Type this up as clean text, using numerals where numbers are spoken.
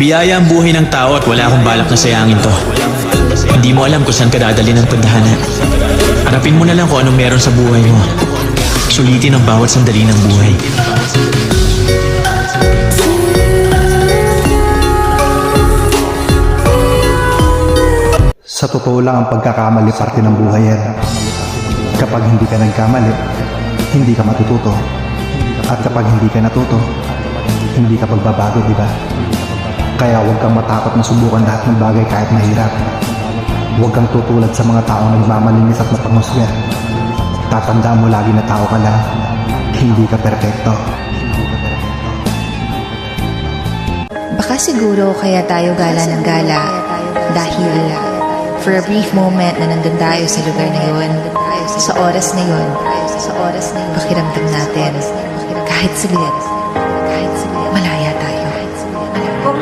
Biyaya ang buhay ng tao at wala akong balak na sayangin to. Hindi mo alam kung saan ka dadali ng tadhana. Harapin mo na lang kung anong meron sa buhay mo. Sulitin ang bawat sandali ng buhay. Sa totoo lang ang pagkakamali parte ng buhay yan. Kapag hindi ka nagkamali, hindi ka matututo. At kapag hindi ka natuto, hindi ka pagbabago, di ba? Kaya huwag kang matakot na subukan lahat ng bagay kahit mahirap. Huwag kang tutulad sa mga taong nagmamalinis at mapanghusga. Tatandaan mo lagi na tao ka lang, hindi ka perpekto. Baka siguro kaya tayo gala ng gala dahil for a brief moment na nandun tayo sa lugar na yun, sa oras na yun, pakiramdam natin kahit saglit